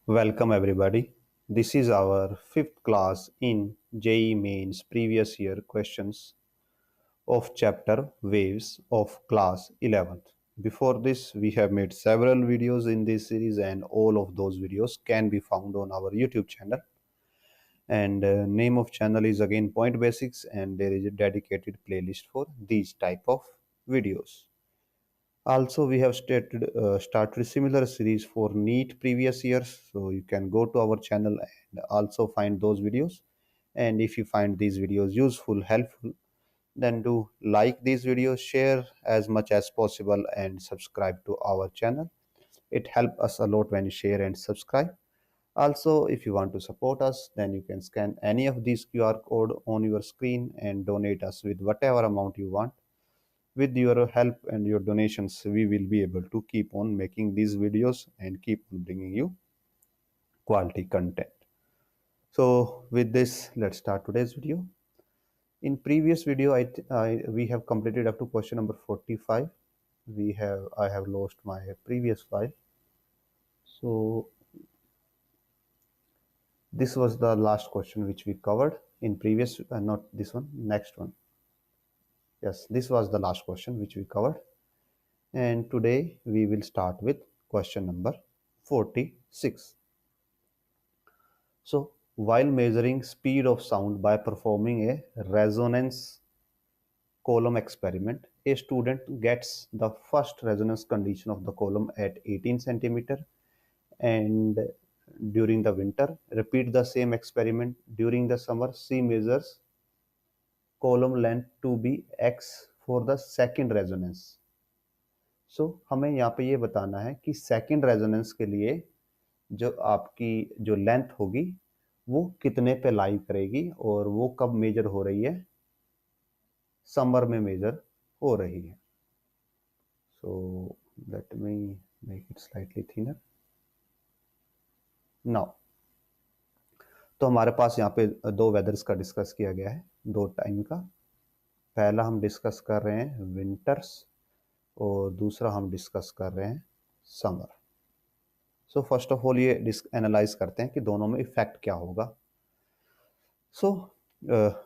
Welcome everybody. This is our fifth class in JEE Mains previous year questions of chapter Waves of class 11th. Before this, we have made several videos in this series and all of those videos can be found on our YouTube channel. And name of channel is again Point Basics, and there is a dedicated playlist for these type of videos. Also, we have started similar series for NEET previous years, so you can go to our channel and also find those videos. And if you find these videos useful, helpful, then do like these videos, share as much as possible, and subscribe to our channel. It helps us a lot when you share and subscribe. Also, if you want to support us, then you can scan any of these QR code on your screen and donate us with whatever amount you want. With your help and your donations, we will be able to keep on making these videos and keep on bringing you quality content. So with this, let's start today's video. In previous video, we have completed up to question number 45. I have lost my previous file. So this was the last question which we covered in previous, not this one, next one. Yes, this was the last question which we covered. And today we will start with question number 46. So, while measuring speed of sound by performing a resonance column experiment, a student gets the first resonance condition of the column at 18 centimeter, and during the winter, repeat the same experiment during the summer. She measures column length to be x for the second resonance. हमें यहाँ पे ये बताना है कि second resonance के लिए जो आपकी जो लेंथ होगी वो कितने पे लाई करेगी और वो कब मेजर हो रही है, समर में मेजर हो रही है. So let me make it slightly thinner now. तो हमारे पास यहाँ पे दो वेदर्स का डिस्कस किया गया है, दो टाइम का. पहला हम डिस्कस कर रहे हैं विंटर्स और दूसरा हम डिस्कस कर रहे हैं summer. So first of all ये एनालाइज करते हैं कि दोनों में इफेक्ट क्या होगा. सो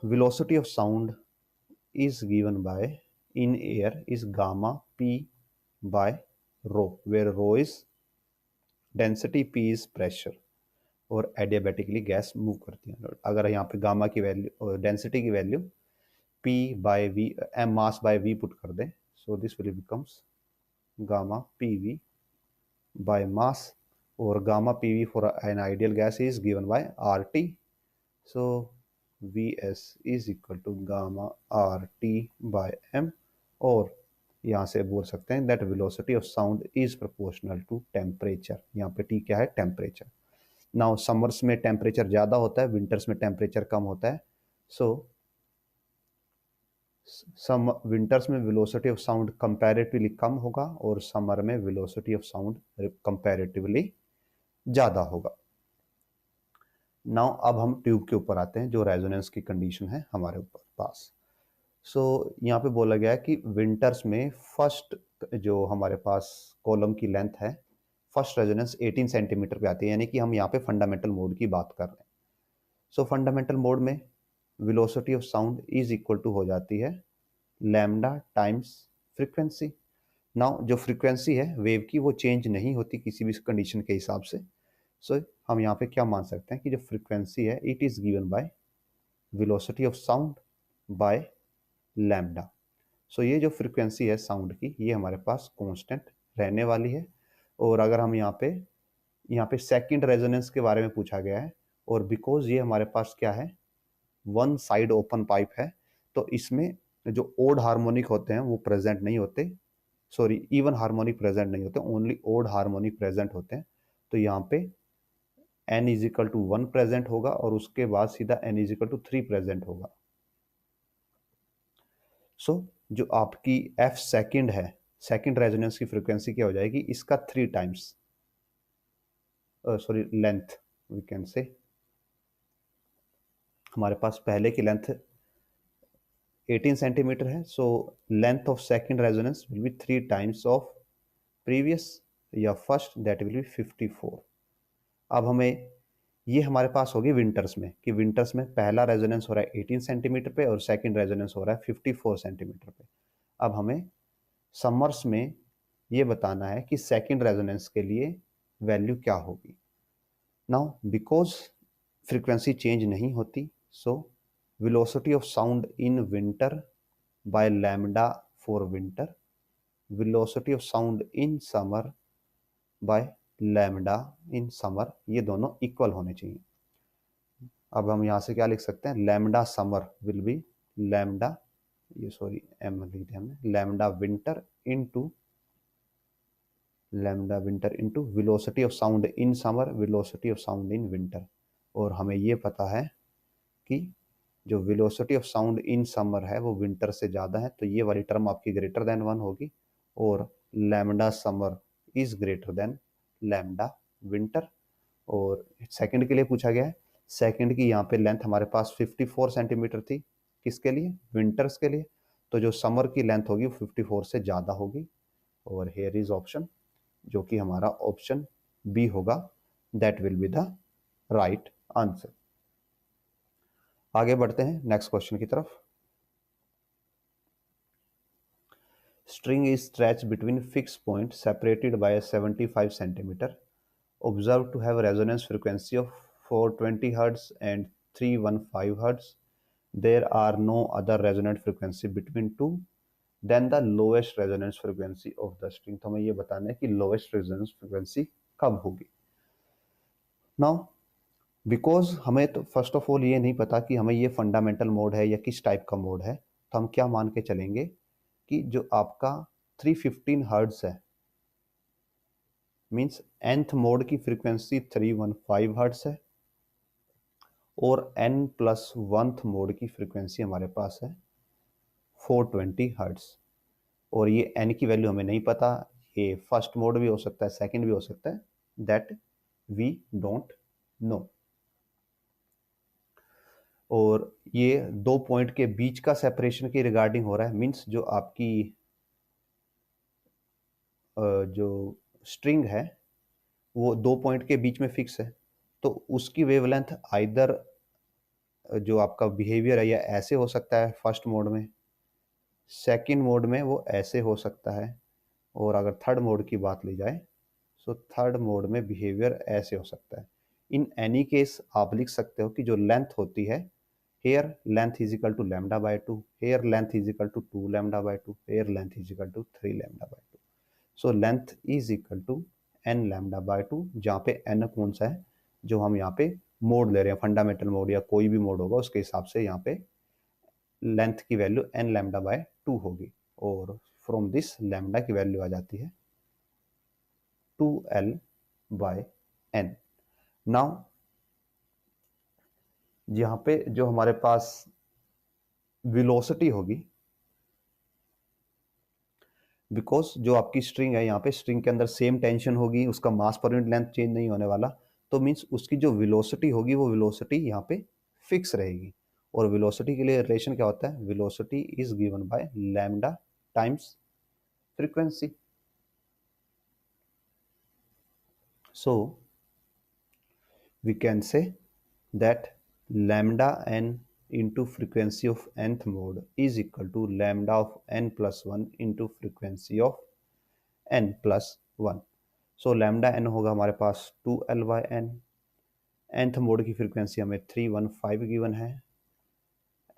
velocity of sound is given by in air is gamma p by rho, where rho is density, p is pressure और एडियाबेटिकली गैस मूव करती है. अगर यहाँ पे गामा की वैल्यू डेंसिटी की value p by v m mass by v put कर दें, so this will becomes gamma pv by mass, or gamma pv for an ideal gas is given by RT. So Vs is equal to gamma RT by m, और यहाँ से बोल सकते हैं that velocity of sound is proportional to temperature. यहाँ पे T क्या है, टेम्परेचर. नाउ समर्स में टेम्परेचर ज़्यादा होता है, विंटर्स में टेम्परेचर कम होता है. सो सम विंटर्स में वेलोसिटी ऑफ साउंड कंपैरेटिवली कम होगा और समर में वेलोसिटी ऑफ साउंड कंपैरेटिवली ज़्यादा होगा. नाउ अब हम ट्यूब के ऊपर आते हैं, जो रेजोनेंस की कंडीशन है हमारे ऊपर पास. सो यहाँ पे बोला गया है कि विंटर्स में फर्स्ट जो हमारे पास कॉलम की लेंथ है, फर्स्ट रेजोनेंस 18 सेंटीमीटर पे आती है, यानी कि हम यहाँ पे फंडामेंटल मोड की बात कर रहे हैं. सो फंडामेंटल मोड में velocity of sound is equal to हो जाती है लैम्डा टाइम्स फ्रीक्वेंसी. नाउ जो फ्रीक्वेंसी है वेव की वो चेंज नहीं होती किसी भी कंडीशन के हिसाब से. सो हम यहाँ पे क्या मान सकते हैं कि जो फ्रीक्वेंसी है it is given by velocity of sound by lambda. So ये जो फ्रीक्वेंसी है साउंड की ये हमारे पास कांस्टेंट रहने वाली है. और अगर हम यहाँ पे सेकंड रेजोनेंस के बारे में पूछा गया है, और बिकॉज ये हमारे पास क्या है, वन साइड ओपन पाइप है, तो इसमें जो ओड हार्मोनिक होते हैं वो प्रेजेंट नहीं होते, सॉरी इवन हार्मोनिक प्रेजेंट नहीं होते, ओनली ओड हार्मोनिक प्रेजेंट होते हैं. तो यहाँ पे n is equal to 1 present होगा और उसके बाद सीधा n is equal to 3 present होगा. सो जो आपकी f सेकंड है, सेकंड रेजोनेंस की फ्रीक्वेंसी क्या हो जाएगी, इसका 3 times, sorry length we can say. हमारे पास पहले की लेंथ 18 सेंटीमीटर है, so length of second resonance will be 3 times of previous या फर्स्ट, दैट विल बी 54. अब हमें ये हमारे पास होगी विंटर्स में, कि विंटर्स में पहला रेजोनेंस हो रहा है 18 सेंटीमीटर पे और सेकंड रेजोनेंस हो रहा है 54 सेंटीमीटर पे। अब हमें समर्स में ये बताना है कि सेकंड रेजोनेंस के लिए वैल्यू क्या होगी। नाउ बिकॉज फ्रीक्वेंसी चेंज नहीं होती, so velocity of sound in winter by lambda for winter, velocity of sound in summer by lambda in summer, ये दोनों इक्वल होने चाहिए। अब हम यहाँ से क्या लिख सकते हैं, lambda summer will be lambda, ये सॉरी एम लिख दिया हमने, lambda winter into velocity of sound in summer, velocity of sound in winter. और हमें ये पता है कि जो velocity of sound in summer है वो विंटर से ज़्यादा है, तो ये वाली टर्म आपकी ग्रेटर देन 1 होगी, और lambda summer is greater than lambda winter. और सेकंड के लिए पूछा गया है, सेकंड की यहाँ पे लेंथ हमारे पास 54 सेंटीमीटर थी, किसके लिए, विंटर्स के लिए, तो जो समर की लेंथ होगी वो 54 से ज़्यादा होगी। और हेयर इज ऑप्शन, जो कि हमारा ऑप्शन बी होगा, that will be the right answer. आगे बढ़ते हैं नेक्स्ट क्वेश्चन की तरफ। String is stretch between fix point separated by 75 centimetre, observed to have resonance frequency of 420 Hz and 315 Hz. There are no other resonant frequency between two. Then the lowest resonance frequency of the string. तो हमें ये बताना है कि lowest resonance frequency कब होगी। Now, because हमें तो फर्स्ट ऑफ ऑल ये नहीं पता कि हमें ये फंडामेंटल मोड है या किस टाइप का मोड है, तो हम क्या मान के चलेंगे कि जो आपका 315 हर्ट्ज है, मीन्स nth मोड की फ्रीक्वेंसी 315 हर्ट्ज है, और n+1th मोड की फ्रीक्वेंसी हमारे पास है 420 हर्ट्ज। और ये n की वैल्यू हमें नहीं पता, ये फर्स्ट मोड भी हो सकता है, सेकंड भी हो सकता है, दैट वी डोंट नो। और ये दो पॉइंट के बीच का सेपरेशन के रिगार्डिंग हो रहा है, मीन्स जो आपकी जो स्ट्रिंग है वो दो पॉइंट के बीच में फिक्स है, तो उसकी वेवलेंथ आइदर जो आपका बिहेवियर है या ऐसे हो सकता है फर्स्ट मोड में, सेकंड मोड में वो ऐसे हो सकता है, और अगर थर्ड मोड की बात ली जाए सो थर्ड मोड में बिहेवियर ऐसे हो सकता है। इन एनी केस आप लिख सकते हो कि जो लेंथ होती है, here length is equal to lambda by 2, here length is equal to 2 lambda by 2, here length is equal to 3 lambda by 2। So length is equal to n lambda by 2, जहाँ पे n कौन सा है, जो हम यहाँ पे मोड ले रहे हैं, फंडामेंटल मोड या कोई भी मोड होगा उसके हिसाब से यहाँ पे लेंथ की वैल्यू n लैम्डा बाय 2 होगी, और फ्रॉम दिस लैम्डा की वैल्यू आ जाती है 2l बाय n। नाउ यहाँ पे जो हमारे पास वेलोसिटी होगी, बिकॉज जो आपकी स्ट्रिंग है, यहाँ पे स्ट्रिंग के अंदर सेम टेंशन होगी, उसका मास पर यूनिट लेंथ चेंज नहीं होने वाला, तो मीन्स उसकी जो वेलोसिटी होगी वो वेलोसिटी यहाँ पे फिक्स रहेगी। और वेलोसिटी के लिए रिलेशन क्या होता है, velocity is given by lambda times frequency. So we can say that lambda n into frequency of nth mode is equal to lambda of n plus 1 into frequency of n plus 1। So lambda n होगा हमारे पास 2l by n, nth mode की frequency हमें 315 given है,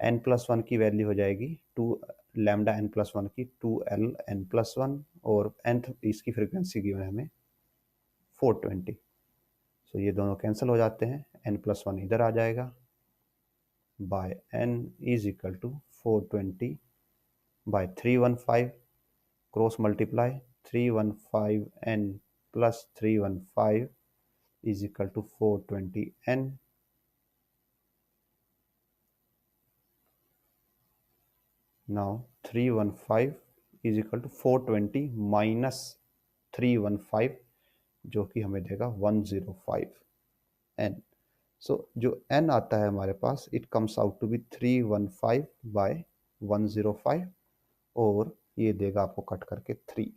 n plus 1 की value हो जाएगी 2 lambda n plus 1 की 2l n प्लस 1, और nth इसकी फ्रीक्वेंसी गिवन है हमें 420। सो ये दोनों कैंसिल हो जाते हैं, n प्लस 1 इधर आ जाएगा, by n is equal to 420 by 315, cross multiply 315n plus 315 is equal to 420n। Now 315 is equal to 420 minus 315, जो कि हमें देगा 105n। सो जो n आता है हमारे पास, it comes out to be 315 by 105, और ये देगा आपको कट करके 3।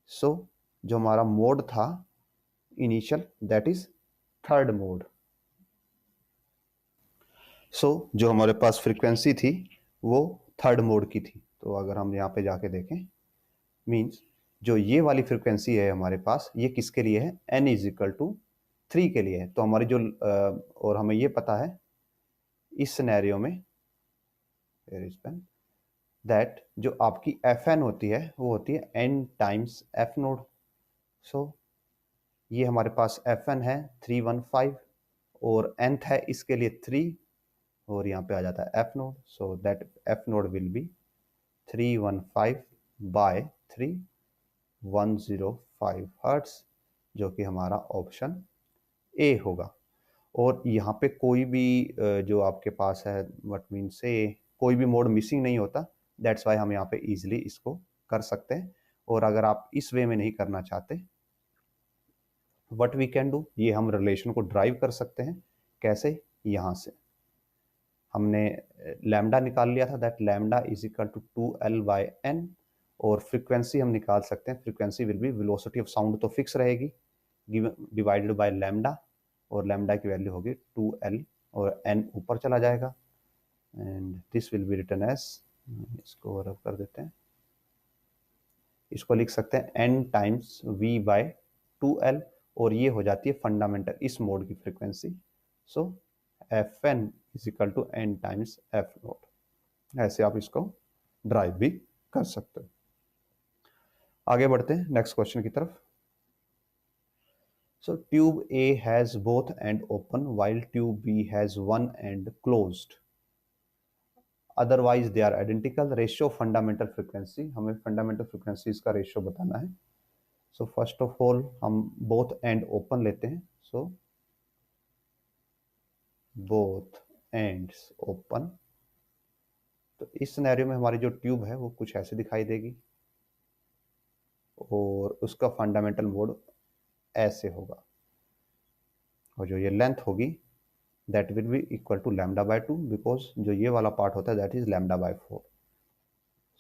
सो जो हमारा मोड था initial, that is third mode. जो हमारे पास फ्रीक्वेंसी थी वो थर्ड मोड की थी। तो अगर हम यहाँ पे जाके देखें, मीन्स जो ये वाली फ्रीक्वेंसी है हमारे पास, ये किसके लिए है, n इज इक्वल टू 3 के लिए है। तो हमारी जो और हमें ये पता है इस सिनेरियो में दैट जो आपकी fn होती है वो होती है n टाइम्स f नोड। सो ये हमारे पास fn है 315 और nth है इसके लिए 3 और यहाँ पे आ जाता है f node. So that f node will be 315 by 3 105 hertz, जो कि हमारा ऑप्शन ए होगा। और यहाँ पे कोई भी जो आपके पास है व्हाट मीन से कोई भी मोड मिसिंग नहीं होता। दैट्स वाई हम यहाँ पे इजीली इसको कर सकते हैं। और अगर आप इस वे में नहीं करना चाहते, व्हाट वी कैन डू, ये हम रिलेशन को ड्राइव कर सकते हैं। कैसे, यहाँ से हमने लैम्डा निकाल लिया था, that lambda is equal to 2l/n। और फ्रीक्वेंसी हम निकाल सकते हैं, frequency will be velocity of sound तो फिक्स रहेगी डिवाइडेड बाय लैम्डा, और लैम्डा की वैल्यू होगी 2l और n ऊपर चला जाएगा। And this will be written as, इसको रब कर देते हैं, इसको लिख सकते हैं n टाइम्स v/2l, और ये हो जाती है फंडामेंटल इस मोड की frequency. So fn is equal to n times f naught. ऐसे आप इसको ड्राइव भी कर सकते हो। आगे बढ़ते हैं नेक्स्ट क्वेश्चन की तरफ। So tube A has both end open while tube B has one end closed. Otherwise they are identical. Ratio of fundamental frequency, हमें fundamental frequencies का ratio बताना है। So first of all हम both end open लेते हैं। So both ends open। तो इस scenario में हमारी जो ट्यूब है वो कुछ ऐसे दिखाई देगी और उसका फंडामेंटल मोड ऐसे होगा, और जो ये लेंथ होगी that will be equal to λ/2, because जो ये वाला पार्ट होता है दैट इज λ/4।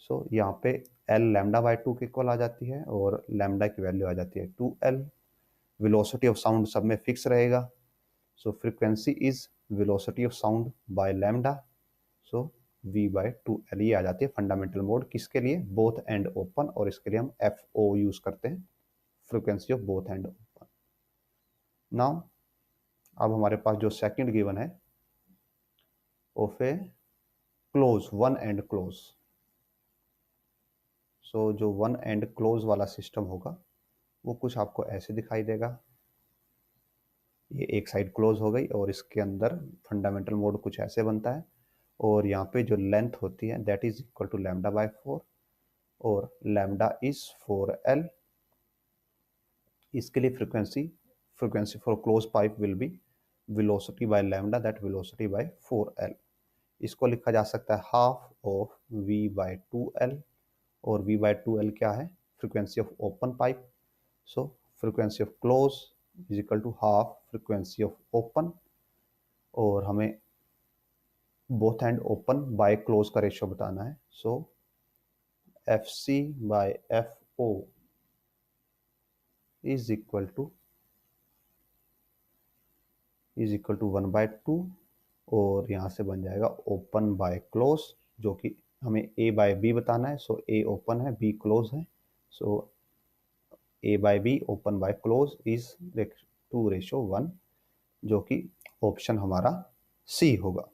सो यहाँ पे l λ/2 के इक्वल आ जाती है और लैम्डा की वैल्यू आ जाती है 2l। वेलोसिटी ऑफ साउंड सब में फिक्स रहेगा। So frequency is velocity of sound by lambda. So v/2l ये आ जाती है फंडामेंटल मोड किसके लिए, बोथ एंड ओपन, और इसके लिए हम FO यूज करते हैं, frequency of both end open. Now अब हमारे पास जो सेकंड गिवन है of a close, one end close. So जो वन एंड क्लोज वाला सिस्टम होगा वो कुछ आपको ऐसे दिखाई देगा। ये एक साइड क्लोज हो गई और इसके अंदर फंडामेंटल मोड कुछ ऐसे बनता है, और यहाँ पे जो लेंथ होती है दैट इज इक्वल टू λ/4, और लैम्डा इज 4l। इसके लिए frequency for close pipe will be velocity by lambda, that velocity bye 4l। इसको लिखा जा सकता है हाफ ऑफ v/2l, और v/2l क्या है, frequency of open pipe. So frequency of close is equal to half frequency of open, और हमें both end open by close का रेशियो बताना है। सो FC/FO इज इक्वल टू 1/2, और यहाँ से बन जाएगा ओपन बाय क्लोज, जो कि हमें A/B बताना है। सो A ओपन है, B क्लोज है। सो A/B open by close is 2:1, जो कि ऑप्शन हमारा C होगा।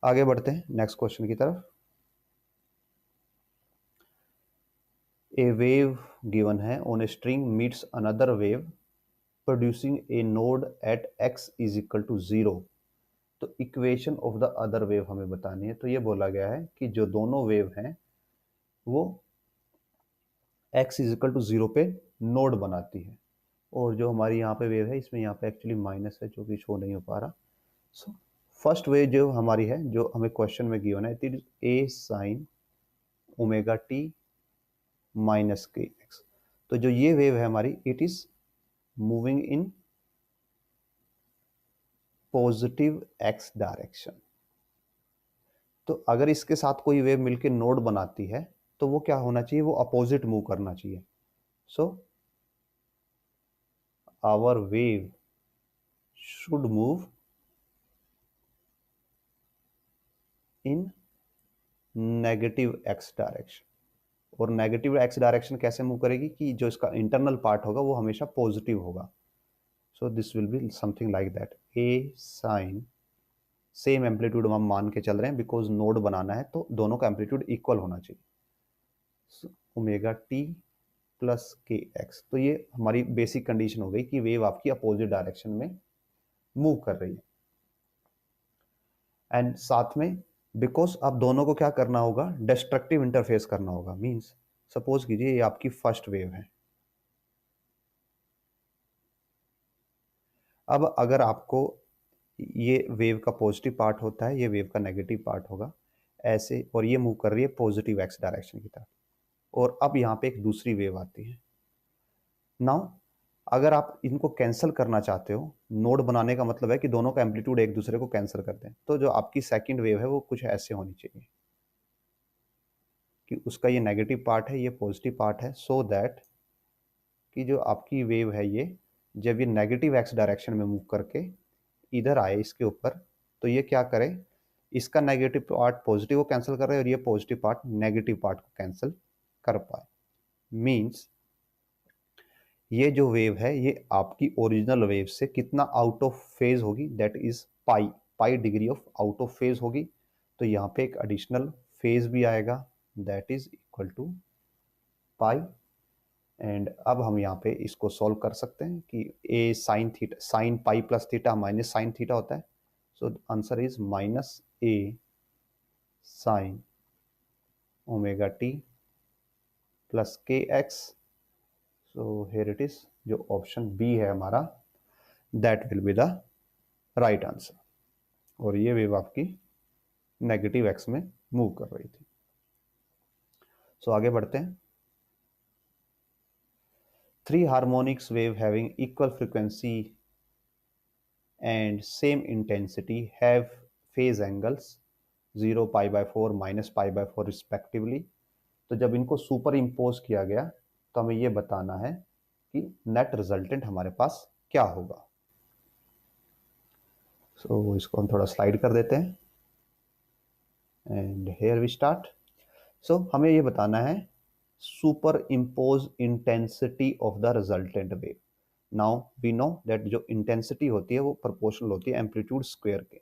आगे बढ़ते हैं नेक्स्ट क्वेश्चन की तरफ। ए वेव गिवन है on a string meets another wave producing a node at x is equal to 0। तो equation of the other wave हमें बतानी है। तो ये बोला गया है कि जो दोनों वेव हैं वो x इज इक्वल टू 0 पे नोड बनाती है, और जो हमारी यहाँ पे वेव है इसमें यहाँ पे एक्चुअली माइनस है जो कि शो नहीं हो पा रहा। सो फर्स्ट वेव जो हमारी है, जो हमें क्वेश्चन में गिवन है, it is a sin ω t minus kx। तो जो ये वेव है हमारी, it is moving in positive x direction. तो अगर इसके साथ कोई वेव मिलके नोड बनाती है तो वो क्या होना चाहिए, वो अपोजिट मूव करना चाहिए। So our wave should move in negative x direction. और नेगेटिव एक्स डायरेक्शन कैसे मूव करेगी कि जो इसका इंटरनल पार्ट होगा वो हमेशा पॉजिटिव होगा। So this will be something like that, a sine, same amplitude हम मान के चल रहे हैं बिकॉज नोड बनाना है तो दोनों का एम्पलीट्यूड इक्वल होना चाहिए। Omega t plus k x, तो ये हमारी बेसिक कंडीशन हो गई कि वेव आपकी अपोजिट डायरेक्शन में मूव कर रही है। एंड साथ में बिकॉज आप दोनों को क्या करना होगा, डिस्ट्रक्टिव इंटरफेस करना होगा। मींस सपोज कीजिए ये आपकी फर्स्ट वेव है। अब अगर आपको ये वेव का पॉजिटिव पार्ट होता है, ये वेव का नेगेटिव पार्ट होगा ऐसे, और ये मूव कर रही है पॉजिटिव एक्स डायरेक्शन की तरफ। और अब यहाँ पे एक दूसरी वेव आती है। नाउ अगर आप इनको कैंसिल करना चाहते हो, नोड बनाने का मतलब है कि दोनों का एम्पलीट्यूड एक दूसरे को कैंसिल कर दें, तो जो आपकी सेकंड वेव है वो कुछ ऐसे होनी चाहिए कि उसका ये नेगेटिव पार्ट है, ये पॉजिटिव पार्ट है, सो दैट कि जो आपकी वेव है ये जब ये नेगेटिव एक्स डायरेक्शन में मूव करके इधर आए इसके ऊपर, तो ये क्या करे, इसका नेगेटिव पार्ट पॉजिटिव को कैंसिल कर रहा है और ये पॉजिटिव पार्ट नेगेटिव पार्ट को कैंसिल कर पाए। मीन्स ये जो वेव है ये आपकी ओरिजिनल वेव से कितना आउट ऑफ फेज होगी, that is pi, pi degree of out of phase होगी। तो यहाँ पे एक एडिशनल फेज भी आएगा, that is equal to pi. And अब हम यहाँ पे इसको सॉल्व कर सकते हैं कि a sine theta, sine pi plus theta minus sine theta होता है। So answer is minus a sine omega t plus k x. So here it is, जो ऑप्शन बी है हमारा, that will be the right answer. और ये wave आपकी negative x में move कर रही थी। सो आगे बढ़ते हैं। Three harmonics wave having equal frequency and same intensity have phase angles 0 pi by 4 minus pi by 4 respectively। तो जब इनको सुपर इम्पोज किया गया तो हमें ये बताना है कि नेट रिजल्टेंट हमारे पास क्या होगा। सो इसको हम थोड़ा स्लाइड कर देते हैं and here we start. So हमें ये बताना है superimpose intensity of the resultant wave. Now we know that जो इंटेंसिटी होती है वो प्रोपोर्शनल होती है एम्पलीट्यूड स्क्वायर के।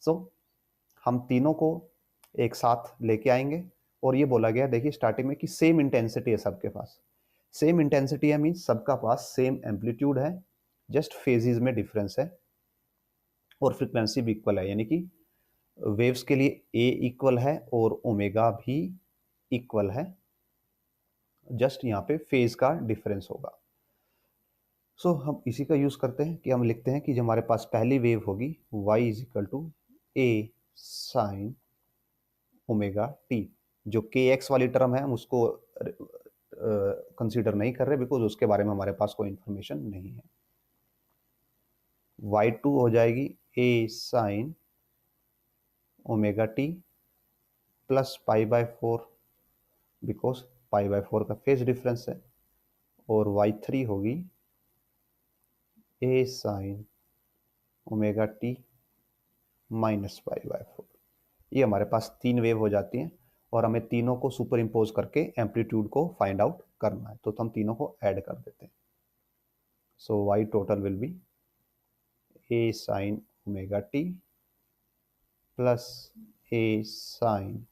सो हम तीनों को एक साथ लेके आएंगे और ये बोला गया देखिए स्टार्टिंग में कि सेम इंटेंसिटी है सबके पास। सेम इंटेंसिटी है मीन्स सबका पास सेम एम्पलीट्यूड है, जस्ट फेजेस में डिफरेंस है और फ्रीक्वेंसी भी इक्वल है, यानी कि वेव्स के लिए ए इक्वल है और ओमेगा भी इक्वल है, जस्ट यहाँ पे फेज का डिफरेंस होगा। सो हम इसी का यूज करते हैं कि हम लिखते हैं कि जो हमारे पास पहली वेव होगी y is equal to A sine omega T. जो के एक्स वाली टर्म है हम उसको कंसीडर नहीं कर रहे बिकॉज उसके बारे में हमारे पास कोई इंफॉर्मेशन नहीं है। y2 हो जाएगी a sign omega t plus pi by 4 because pi by 4 का फेज डिफरेंस है। और y3 होगी a sign omega T minus pi by 4। ये हमारे पास तीन वेव हो जाती हैं और हमें तीनों को सुपर इम्पोज करके एम्पलीट्यूड को फाइंड आउट करना है, तो हम तीनों को ऐड कर देते हैं। सो y total will be a sign omega t plus a sign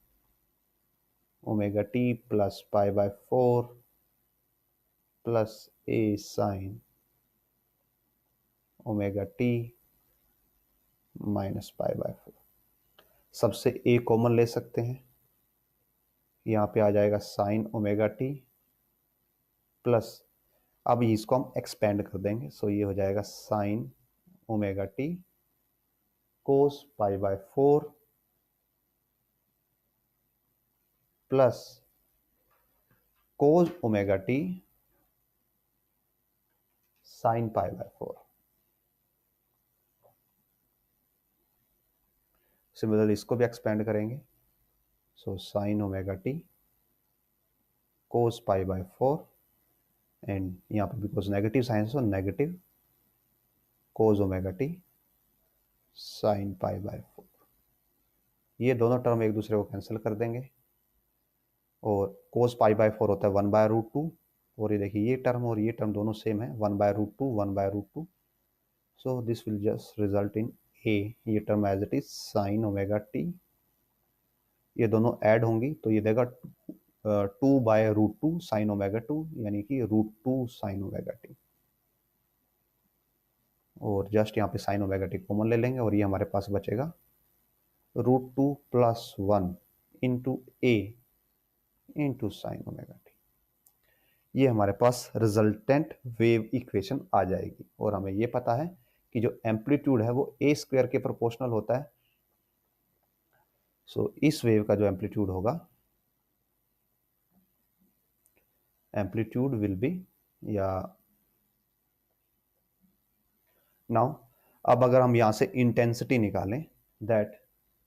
omega t plus pi by 4 plus a sign omega T minus pi by 4। सबसे a कॉमन ले सकते हैं, यहाँ पे आ जाएगा साइन ओमेगा टी प्लस, अब इसको हम एक्सपेंड कर देंगे, सो ये हो जाएगा sine omega T cos pi by 4 plus cos omega T sine pi by 4। Similarly इसको भी एक्सपेंड करेंगे, so sine omega T cos pi by 4 and यहाँ पे because negative sine so negative cos omega T sin pi by 4। ये दोनों term एक दूसरे को कैंसिल कर देंगे और cos पाई बाय 4 होता है 1/√2 और ये देखिए ये टर्म और ये टर्म दोनों सेम है 1/√2 1/√2। So this will just result in a, ये term as it is sin omega t, ये दोनों ऐड होंगी तो ये देगा 2/√2 sin ओमेगा 2 यानी कि √2 sin ओमेगा टी। और जस्ट यहाँ पे sin ओमेगा टी कॉमन ले लेंगे और ये हमारे पास बचेगा √2 + 1 इंटू ए इंटू साइन ओमेगा टी। ये हमारे पास रिजल्टेंट वेव इक्वेशन आ जाएगी और हमें ये पता है कि जो एम्पलीट्यूड है वो ए स्क्वायर के प्रोपोर्शनल होता है। सो इस वेव का जो एम्पलीट्यूड होगा, एम्पलीट्यूड विल बी, या नाउ अब अगर हम यहां से इंटेंसिटी निकालें, दैट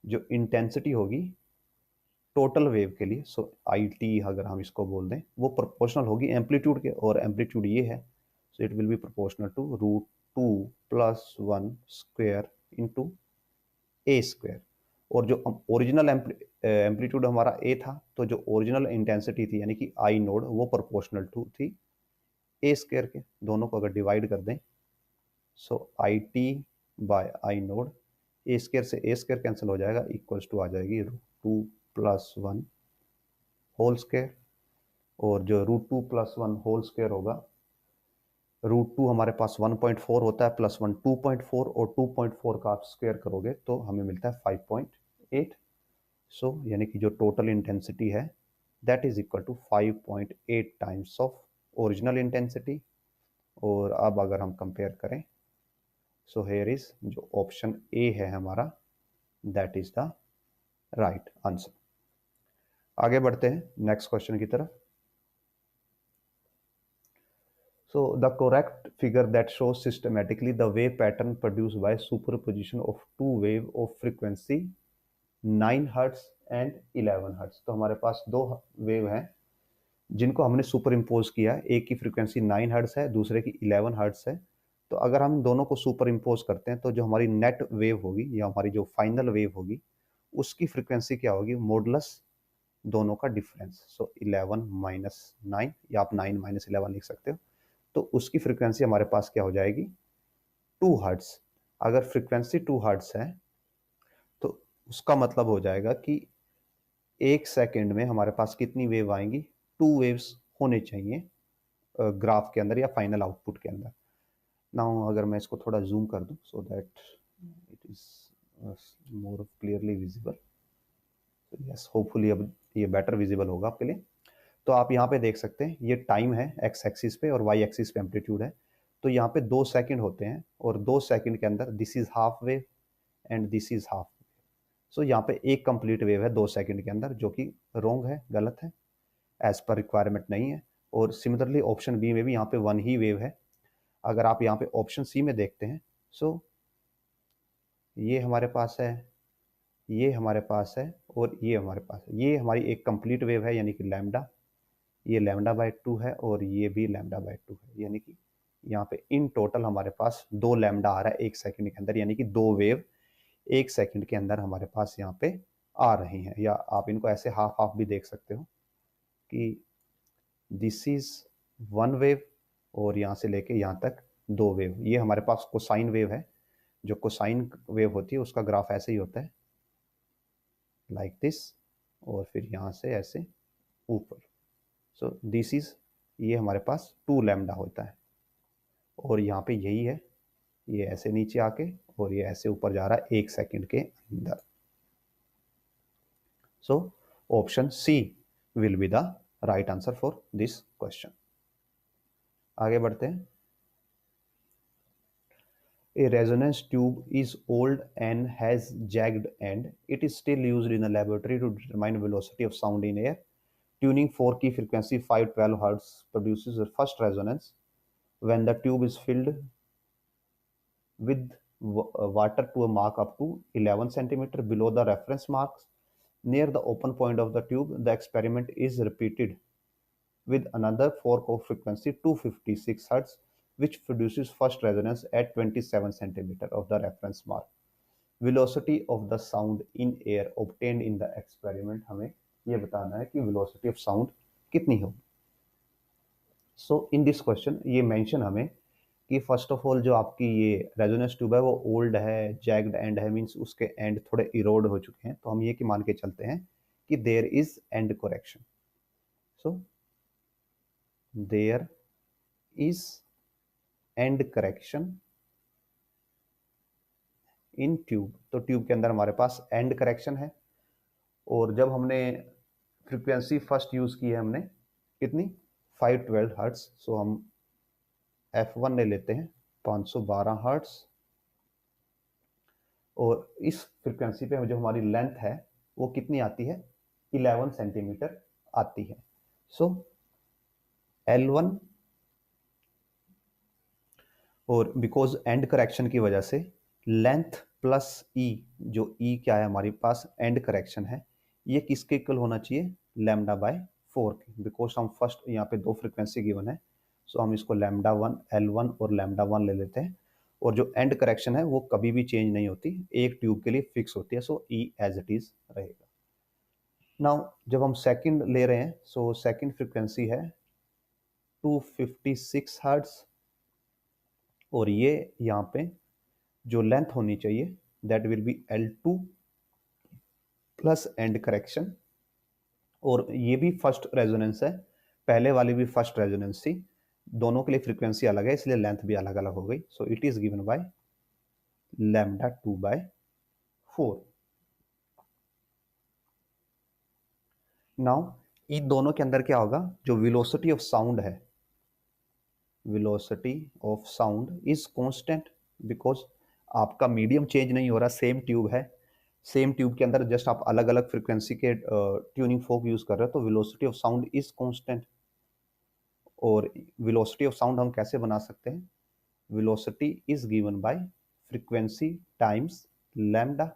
जो इंटेंसिटी होगी टोटल वेव के लिए, सो आई टी अगर हम इसको बोल दें, वो प्रोपोर्शनल होगी एम्पलीट्यूड के, और एम्पलीट्यूड ये है, so it will be proportional to √2 + 1 square into A square. और जो ओरिजिनल एम्पलीट्यूड हमारा ए था, तो जो ओरिजिनल इंटेंसिटी थी यानी कि आई नोड, वो प्रोपोर्शनल टू थी ए स्क्वायर के। दोनों को अगर डिवाइड कर दें, so I t by I naught, a square से ए स्क्वायर कैंसिल हो जाएगा, इक्वल्स टू आ जाएगी √2 + 1 होल स्क्वायर। और जो √2 + 1 होल स्क्वायर होगा, √2 हमारे पास 1.4 होता है, +1 2.4, और 2.4 का आप स्क्वायर करोगे तो हमें मिलता है 5.8। सो यानी कि जो टोटल इंटेंसिटी है that is equal to 5.8 times of original intensity. और अब अगर हम कंपेयर करें, सो हेयर इज जो ऑप्शन ए है हमारा, that is the right answer. आगे बढ़ते हैं नेक्स्ट क्वेश्चन की तरफ। So the correct figure that shows systematically the wave pattern produced by superposition of two wave of frequency 9 hertz and 11 hertz. तो हमारे पास दो वेव हैं जिनको हमने सुपर इम्पोज किया, एक की फ्रीक्वेंसी 9 हर्ट्ज है, दूसरे की 11 हर्ट्ज है। तो अगर हम दोनों को सुपर इम्पोज करते हैं तो जो हमारी नेट वेव होगी या हमारी जो फाइनल वेव होगी उसकी फ्रीक्वेंसी क्या होगी, मॉडुलस दोनों का डिफरेंस। सो 11 - 9, या आप 9 - 11 लिख सकते हो। तो उसकी फ्रीक्वेंसी हमारे पास क्या हो जाएगी, 2 हर्ट्ज। अगर फ्रीक्वेंसी 2 हर्ट्ज है तो उसका मतलब हो जाएगा कि 1 सेकेंड में हमारे पास कितनी वेव आएंगी, 2 वेव्स होने चाहिए ग्राफ के अंदर या फाइनल आउटपुट के अंदर। नाउ अगर मैं इसको थोड़ा जूम कर दूं so that it is more clearly visible, yes hopefully अब ये बेटर विजिबल होगा आपके लिए। तो आप यहाँ पे देख सकते हैं ये टाइम है एक्स एक्सिस पे और वाई एक्सिस पे एम्पलीट्यूड है। तो यहाँ पे 2 सेकंड होते हैं और 2 सेकंड के अंदर this is half wave and this is half. So यहाँ पे एक कंप्लीट वेव है 2 सेकंड के अंदर, जो कि रॉन्ग है, गलत है, एज पर रिक्वायरमेंट नहीं है। और सिमिलरली ऑप्शन बी में भी यहाँ पे 1 ही वेव है। अगर आप यहाँ पे ऑप्शन सी में देखते हैं, सो ये हमारे पास है, ये हमारे पास है और ये हमारे पास है। ये हमारी एक कंप्लीट वेव है यानी कि लैम्डा, ये λ/2 है और ये भी λ/2 है, यानी कि यहाँ पे इन टोटल हमारे पास 2 लैम्डा आ रहा है 1 सेकंड के अंदर, यानी कि 2 वेव 1 सेकंड के अंदर हमारे पास यहाँ पे आ रही हैं। या आप इनको ऐसे हाफ हाफ भी देख सकते हो कि दिस इज 1 वेव और यहाँ से लेके यहाँ तक 2 वेव। ये हमारे पास कोसाइन वेव है। जो कोसाइन वेव होती है उसका ग्राफ ऐसे ही होता है, लाइक दिस, और फिर यहाँ से ऐसे ऊपर। सो दिस इज, ये हमारे पास 2 लैम्डा होता है और यहाँ पे यही है, ये ऐसे नीचे आके और ये ऐसे ऊपर जा रहा है 1 सेकंड के अंदर। So option C will be the right answer for this question. आगे बढ़ते हैं। A resonance tube is old and has jagged end. It is still used in a laboratory to determine velocity of sound in air. Tuning 4 key frequency 512 Hz produces the first resonance when the tube is filled with water to a mark up to 11 centimeter below the reference marks. Near the open point of the tube, the experiment is repeated with another 4 core frequency 256 Hz which produces first resonance at 27 centimeter of the reference mark. Velocity of the sound in air obtained in the experiment, हमें ये बताना है कि velocity of sound कितनी होगी. सो in this question ये mention हमें कि फर्स्ट ऑफ ऑल जो आपकी ये रेजोनेंस ट्यूब है वो ओल्ड है, जैग्ड एंड है, मींस उसके एंड थोड़े इरोड हो चुके हैं, तो हम ये कि मान के चलते हैं कि there is end correction. So there is end correction in tube. तो ट्यूब के अंदर हमारे पास एंड करेक्शन है, और जब हमने फ्रीक्वेंसी फर्स्ट यूज की है हमने कितनी 512 हर्ट्ज. सो हम F1 ले लेते हैं 512 हर्ट्ज, और इस फ्रीक्वेंसी पे जो हमारी लेंथ है वो कितनी आती है 11 सेंटीमीटर आती है. सो L1, और बिकॉज एंड करेक्शन की वजह से लेंथ प्लस ई, जो ई क्या है हमारे पास एंड करेक्शन है, ये किसके इक्वल होना चाहिए लैम्डा बाय 4 के. बिकॉज हम फर्स्ट यहाँ पे दो फ्रीक्वेंसी गिवन है, सो हम इसको लैम्डा 1 L1 और लैम्डा 1 ले लेते हैं, और जो एंड करेक्शन है वो कभी भी चेंज नहीं होती, एक ट्यूब के लिए फिक्स होती है. सो ई एज इट इज रहेगा. नाउ जब हम सेकंड ले रहे हैं, सो सेकंड फ्रीक्वेंसी है 256 हर्ट्ज, और ये यहाँ पे जो लेंथ होनी चाहिए that will B L2 plus and correction, और ये भी फर्स्ट रेजोनेंस है, पहले वाली भी फर्स्ट रेजोनेंस थी, दोनों के लिए फ्रीक्वेंसी अलग है इसलिए लेंथ भी अलग अलग हो गई. So it is given by lambda 2/4. Now in दोनों के अंदर क्या होगा, जो वेलोसिटी ऑफ साउंड है, velocity of sound is constant, because आपका मीडियम चेंज नहीं हो रहा, सेम ट्यूब है, सेम ट्यूब के अंदर जस्ट आप अलग अलग फ्रीक्वेंसी के ट्यूनिंग फोक यूज कर रहे हो, तो velocity of sound is constant. और वेलोसिटी ऑफ साउंड हम कैसे बना सकते हैं, velocity is given by frequency times lambda.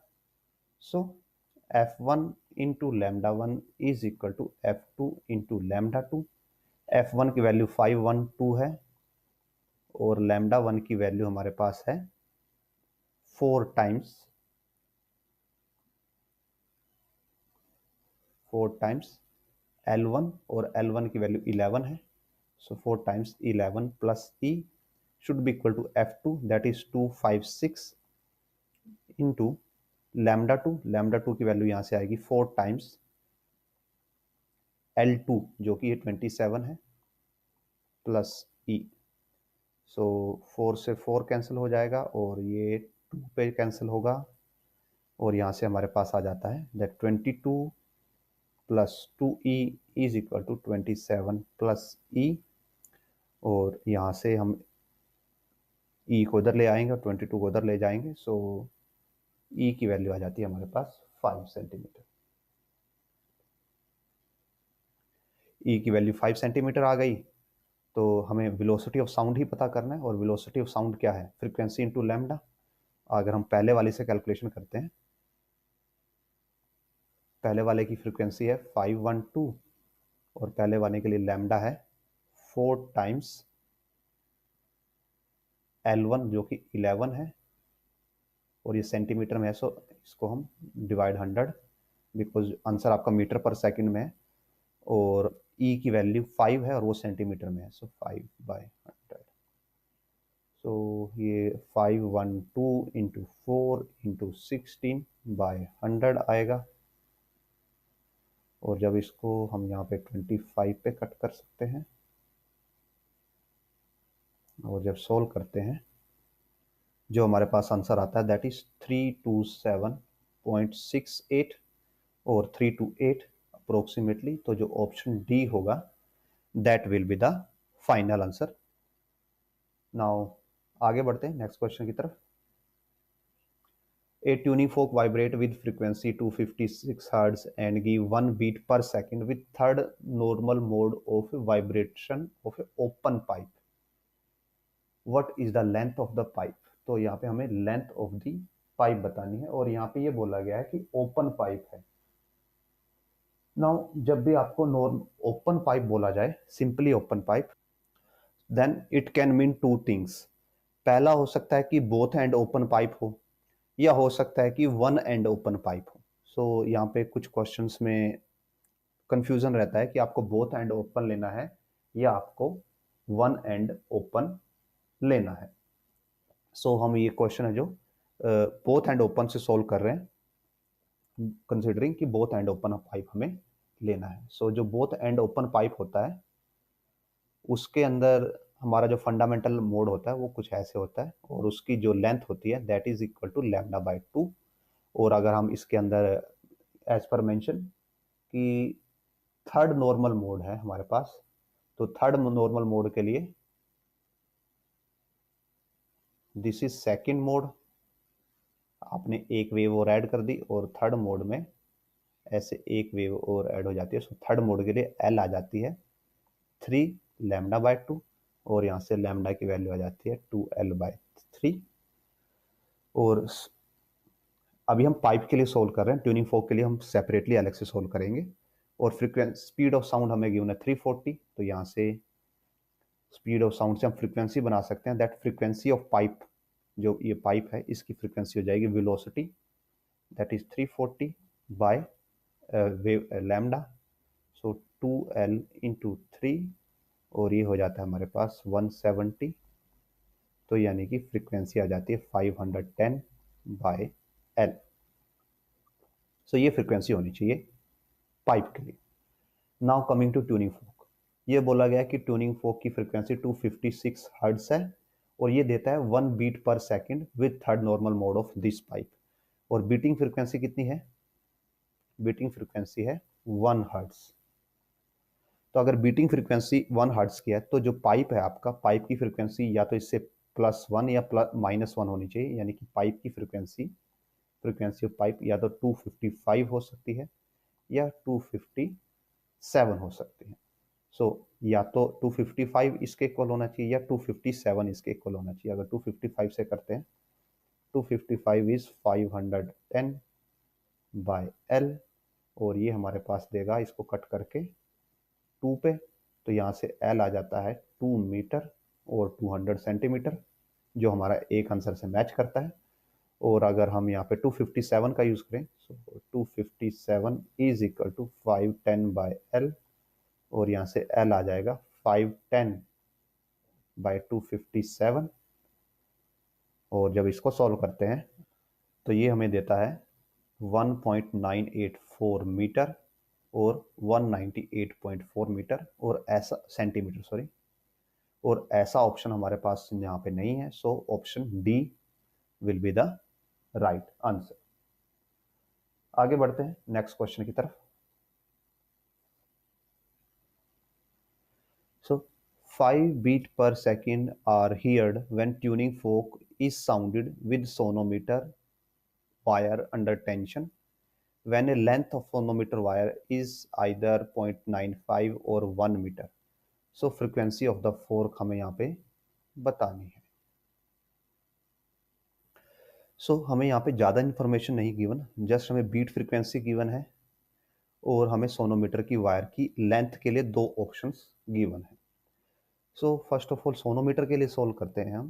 So F1 into lambda 1 is equal to F2 into lambda 2. F1 की वैल्यू 512 है, और लैम्डा 1 की वैल्यू हमारे पास है 4 टाइम्स L1, और L1 की वैल्यू 11 है. So 4 times 11 plus E should be equal to F2, that is 256 into lambda 2 की वैल्यू यहाँ से आएगी 4 टाइम्स L2 जो कि ये 27 है प्लस E. सो 4 से 4 कैंसिल हो जाएगा, और ये 2 पे कैंसिल होगा, और यहाँ से हमारे पास आ जाता है that 22 plus 2E is equal to 27 plus E, और यहाँ से हम E को उधर ले आएंगे और 22 को उधर ले जाएंगे. सो E की वैल्यू आ जाती है हमारे पास 5 सेंटीमीटर. E की वैल्यू 5 सेंटीमीटर आ गई, तो हमें वेलोसिटी ऑफ साउंड ही पता करना है, और वेलोसिटी ऑफ साउंड क्या है फ्रीक्वेंसी इंटू लैम्डा. अगर हम पहले वाले से कैलकुलेशन करते हैं, पहले वाले की फ्रीक्वेंसी है 512, और पहले वाले के लिए लैम्डा है 4 टाइम्स L1 जो कि 11 है, और ये सेंटीमीटर में है, सो इसको हम डिवाइड 100, बिकॉज आंसर आपका मीटर पर सेकंड में है, और E की वैल्यू 5 है और वो सेंटीमीटर में है, सो 5/100. सो ये 512 इंटू 4 इंटू 16/100 आएगा, और जब इसको हम यहाँ पे 25 पे कट कर सकते हैं, और जब सोल्व करते हैं जो हमारे पास आंसर आता है दैट इज 327.68 और 328 अप्रोक्सीमेटली. तो जो ऑप्शन डी होगा that will be the final answer. Now आगे बढ़ते हैं नेक्स्ट क्वेश्चन की तरफ. A tuning fork vibrate with frequency 256 Hz and give 1 beat per second with third normal mode of vibration of a open pipe. What is the length of the pipe? तो यहाँ पे हमें length of the pipe बतानी है, और यहाँ पे ये बोला गया है कि ओपन पाइप है. नाउ जब भी आपको नॉर्म ओपन पाइप बोला जाए, simply open pipe, then it can mean two things. पहला हो सकता है कि बोथ एंड ओपन पाइप हो, या हो सकता है कि वन एंड ओपन पाइप हो। सो यहाँ पे कुछ क्वेश्चंस में कंफ्यूजन रहता है कि आपको बोथ एंड ओपन लेना है या आपको वन एंड ओपन लेना है। सो हम ये क्वेश्चन है जो बोथ एंड ओपन से सोल्व कर रहे हैं, कंसिडरिंग कि बोथ एंड ओपन पाइप हमें लेना है। सो जो बोथ एंड ओपन पाइप होता है उसके अंदर हमारा जो फंडामेंटल मोड होता है वो कुछ ऐसे होता है, और उसकी जो लेंथ होती है that is equal to lambda by 2। और अगर हम इसके अंदर एज पर मेंशन कि थर्ड नॉर्मल मोड है हमारे पास, तो थर्ड नॉर्मल मोड के लिए दिस इज सेकंड मोड, आपने एक वेव और ऐड कर दी, और थर्ड मोड में ऐसे एक वेव और ऐड हो जाती है। सो थर्ड मोड के लिए एल आ जाती है 3 लैम्डा बाय 2, और यहाँ से लैम्डा की वैल्यू आ जाती है 2L/3। और अभी हम पाइप के लिए सोल्व कर रहे हैं, ट्यूनिंग फोक के लिए हम सेपरेटली अलग से सोल्व करेंगे। और फ्रीक्वेंसी स्पीड ऑफ साउंड हमें गिवन है 340, तो यहाँ से स्पीड ऑफ साउंड से हम फ्रीक्वेंसी बना सकते हैं। दैट फ्रीक्वेंसी ऑफ पाइप, जो ये पाइप है इसकी फ्रीक्वेंसी हो जाएगी velocity, that is 340 bye lambda, so 2L into 3, और ये हो जाता है हमारे पास 170। तो यानी कि फ्रीक्वेंसी आ जाती है 510 बाय एल। सो ये फ्रीक्वेंसी होनी चाहिए पाइप के लिए। Now coming to tuning fork, ये बोला गया कि ट्यूनिंग फोक की फ्रीक्वेंसी 256 हर्ट्ज है, और ये देता है 1 बीट पर second with third normal mode of this pipe. और बीटिंग फ्रीक्वेंसी कितनी है? बीटिंग फ्रीक्वेंसी है 1 हर्ट्ज। तो अगर बीटिंग फ्रीक्वेंसी 1 हर्ट्ज की है तो जो पाइप है आपका, पाइप की फ्रीक्वेंसी या तो इससे +1 या -1 होनी चाहिए, यानी कि पाइप की फ्रीक्वेंसी ऑफ पाइप या तो 255 हो सकती है या 257 हो सकती है। सो या तो 255 इसके इक्वल होना चाहिए या 257 इसके इक्वल होना चाहिए। अगर 255 से करते हैं, 255 इज 510 बाय एल, और ये हमारे पास देगा इसको कट करके 2 पे, तो यहाँ से एल आ जाता है 2 मीटर और 200 सेंटीमीटर, जो हमारा एक आंसर से मैच करता है। और अगर हम यहाँ पे 257 का यूज करें, so 257 is equal to 510 by L, और यहाँ से एल आ जाएगा 510 बाय 257। और जब इसको सॉल्व करते हैं तो ये हमें देता है 1.984 मीटर और 198.4 मीटर, और ऐसा सेंटीमीटर सॉरी, और ऐसा ऑप्शन हमारे पास यहाँ पे नहीं है। So option D will be the right answer. आगे बढ़ते हैं नेक्स्ट क्वेश्चन की तरफ। सो 5 beat per second are heard when tuning fork is sounded with sonometer wire under tension when a length of sonometer wire is either 0.95 or 1 meter। So frequency of the fork हमें यहाँ पे बतानी है। हमें यहाँ पे ज़्यादा इन्फॉर्मेशन नहीं गिवन, जस्ट हमें बीट फ्रीक्वेंसी गिवन है, और हमें सोनोमीटर की वायर की लेंथ के लिए 2 ऑप्शंस गिवन है। फर्स्ट ऑफ ऑल सोनोमीटर के लिए सोल्व करते हैं हम,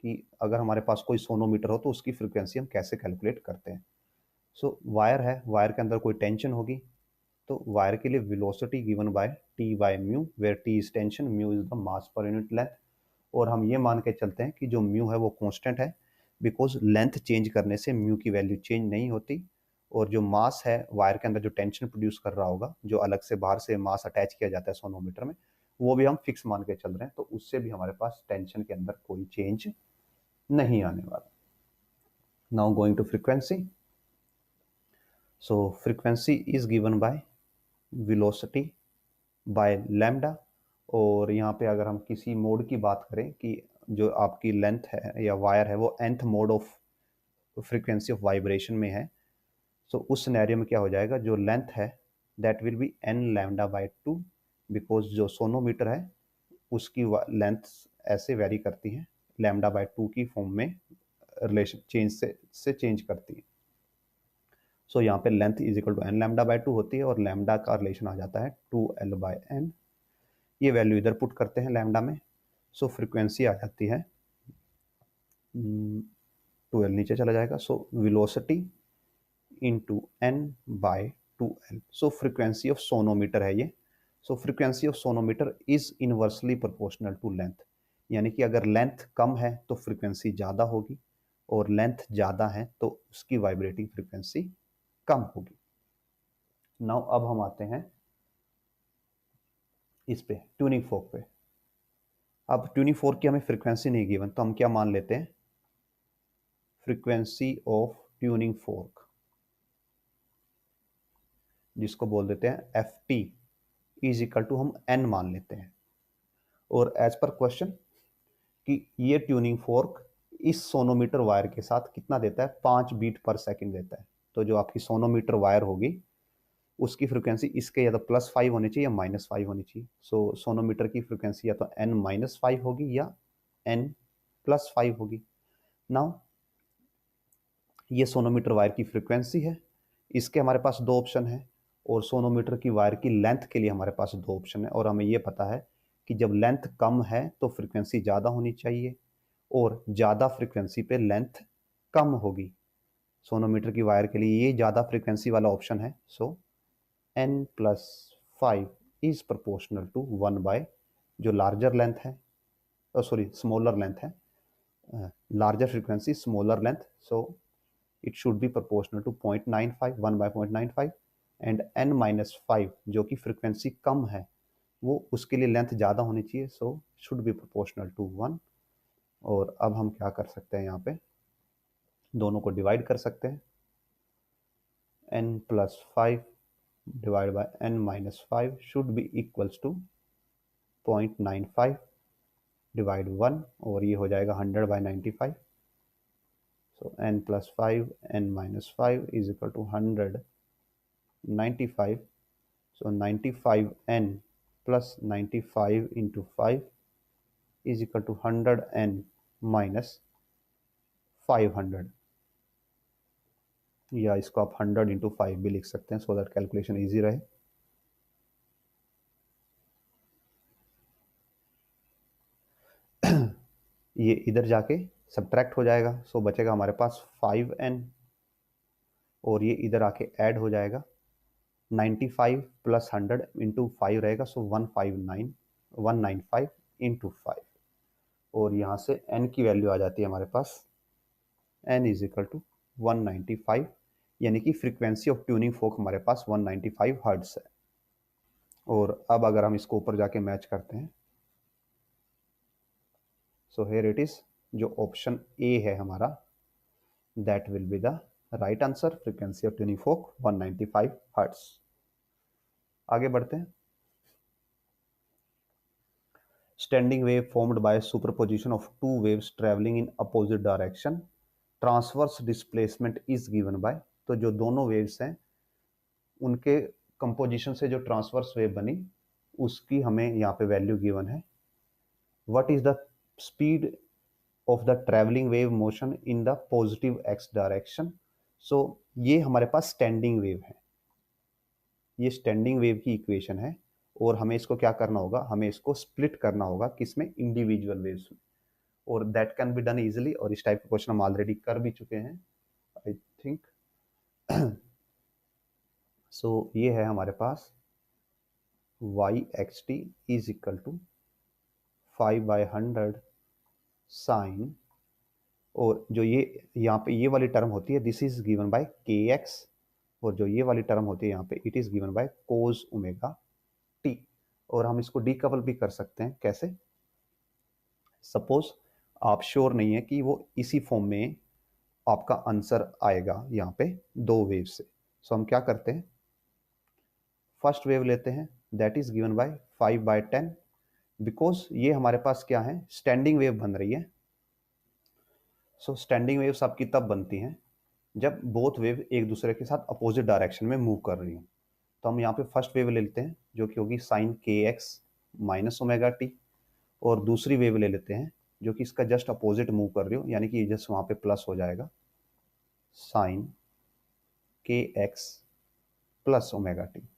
कि अगर हमारे पास कोई सोनोमीटर हो तो उसकी फ्रीक्वेंसी हम कैसे कैलकुलेट करते हैं। वायर है, वायर के अंदर कोई टेंशन होगी, तो वायर के लिए velocity given by T by mu, where T is tension, mu is the mass per unit length. और हम ये मान के चलते हैं कि जो म्यू है वो कांस्टेंट है, बिकॉज लेंथ चेंज करने से म्यू की वैल्यू चेंज नहीं होती। और जो मास है वायर के अंदर, जो टेंशन प्रोड्यूस कर रहा होगा, जो अलग से बाहर से मास अटैच किया जाता है सोनोमीटर में, वो भी हम फिक्स मान के चल रहे हैं, तो उससे भी हमारे पास टेंशन के अंदर कोई चेंज नहीं आने वाला। Now going to frequency. Frequency is given by velocity by lambda. और यहाँ पे अगर हम किसी मोड की बात करें कि जो आपकी लेंथ है या वायर है वो nth mode of frequency of vibration में है, उस सिनेरियो में क्या हो जाएगा, जो लेंथ है that will B n lambda by 2, because जो सोनोमीटर है उसकी लेंथ ऐसे वेरी करती है, लैम्डा बाय 2 की फॉर्म में रिलेशन चेंज से चेंज करती है। यहाँ पे length is equal to n lambda by 2 होती है, और लैम्डा का रिलेशन आ जाता है 2L बाय n। ये वैल्यू इधर पुट करते हैं लैम्डा में, सो फ्रीक्वेंसी आ जाती है 12, नीचे चला जाएगा। So velocity into n by 2l। So frequency of sonometer है ये। So frequency of sonometer is inversely proportional to length, यानी कि अगर लेंथ कम है तो फ्रीक्वेंसी ज़्यादा होगी, और लेंथ ज़्यादा है तो उसकी वाइब्रेटिंग फ्रीक्वेंसी कम होगी। नाउ अब हम आते हैं इस पे, ट्यूनिंग फोर्क पे। अब ट्यूनिंग फोर्क की हमें फ्रीक्वेंसी नहीं गिवन, तो हम क्या मान लेते हैं, फ्रीक्वेंसी ऑफ ट्यूनिंग फोर्क, जिसको बोल देते हैं F T is equal to हम एन मान लेते हैं। और एज पर क्वेश्चन कि ये ट्यूनिंग फोर्क इस सोनोमीटर वायर के साथ कितना देता है, 5 बीट पर सेकंड देता है। तो जो आपकी सोनोमीटर वायर होगी उसकी फ्रिक्वेंसी इसके या तो +5 होनी चाहिए या -5 होनी चाहिए। सो सोनोमीटर की फ्रिक्वेंसी या तो n-5 होगी या n+5 होगी। नाउ ये सोनोमीटर वायर की फ्रिक्वेंसी है, इसके हमारे पास दो ऑप्शन है, और सोनोमीटर की वायर की लेंथ के लिए हमारे पास दो ऑप्शन है। और हमें ये पता है कि जब लेंथ कम है तो फ्रिक्वेंसी ज़्यादा होनी चाहिए, और ज़्यादा फ्रिक्वेंसी पे लेंथ कम होगी। सोनोमीटर की वायर के लिए ये ज़्यादा फ्रिक्वेंसी वाला ऑप्शन है। So n+5 is proportional to 1 by जो लार्जर लेंथ है, सॉरी स्मॉलर लेंथ है, larger frequency smaller length, so it should be proportional to 0.95, 1/0.95, and n-5 जो कि फ्रीक्वेंसी कम है वो उसके लिए लेंथ ज़्यादा होनी चाहिए, so should be proportional to 1। और अब हम क्या कर सकते हैं, यहाँ पे दोनों को डिवाइड कर सकते हैं। n+5 divided by n-5 should be equals to 0.95 divide 1, और ये हो जाएगा 100/95। So n+5 n-5 is equal to 195। So 95n plus 95 into 5 is equal to 100n minus 500, या इसको आप 100 इंटू 5 भी लिख सकते हैं, सो दैट कैलकुलेशन ईजी रहे। ये इधर जाके सब्ट्रैक्ट हो जाएगा, सो बचेगा हमारे पास 5n, और ये इधर आके ऐड हो जाएगा 95 प्लस 100 इंटू 5 रहेगा, सो 195 इंटू 5, और यहाँ से n की वैल्यू आ जाती है हमारे पास, n इज इक्वल टू 195, यानी कि फ्रीक्वेंसी ऑफ ट्यूनिंग फोक हमारे पास 195 हर्ट्ज है। और अब अगर हम इसको ऊपर जाके मैच करते हैं, सो हियर इट इज, जो ऑप्शन ए है हमारा, that will be the right answer, frequency of tuning folk 195 hertz. आगे बढ़ते हैं। Standing wave formed by superposition of two waves travelling in opposite direction, transverse displacement is given bye. तो जो दोनों waves हैं उनके कंपोजिशन से जो ट्रांसवर्स वेव बनी उसकी हमें यहाँ पे वैल्यू गिवन है। What is the speed of the travelling wave motion in the positive x direction. So ये हमारे पास स्टैंडिंग वेव है, ये स्टैंडिंग वेव की इक्वेशन है, और हमें इसको क्या करना होगा, हमें इसको स्प्लिट करना होगा किसमें, इंडिविजुअल वेव्स में, और that can be done easily. और इस टाइप का क्वेश्चन हम ऑलरेडी कर भी चुके हैं आई थिंक। सो ये है हमारे पास y(xt) is equal to 5/100 sine, और जो ये यहाँ पे ये वाली टर्म होती है this is given bye kx, और जो ये वाली टर्म होती है यहाँ पे it is given bye cos omega t। और हम इसको डीकपल भी कर सकते हैं, कैसे, सपोज आप श्योर नहीं है कि वो इसी फॉर्म में आपका आंसर आएगा यहाँ पे दो वेव से, सो हम क्या करते हैं, फर्स्ट वेव लेते हैं, that is given bye 5/10, because ये हमारे पास क्या है, स्टैंडिंग वेव बन रही है। सो स्टैंडिंग वेव्स आपकी तब बनती हैं जब बोथ वेव एक दूसरे के साथ अपोजिट डायरेक्शन में मूव कर रही हो। तो हम यहाँ पे फर्स्ट वेव ले लेते हैं जो कि होगी sine kx minus omega T, और दूसरी वेव ले लेते हैं जो कि इसका जस्ट अपोजिट मूव कर रही हो, यानी कि जस्ट वहाँ पे प्लस हो जाएगा sine kx plus omega T.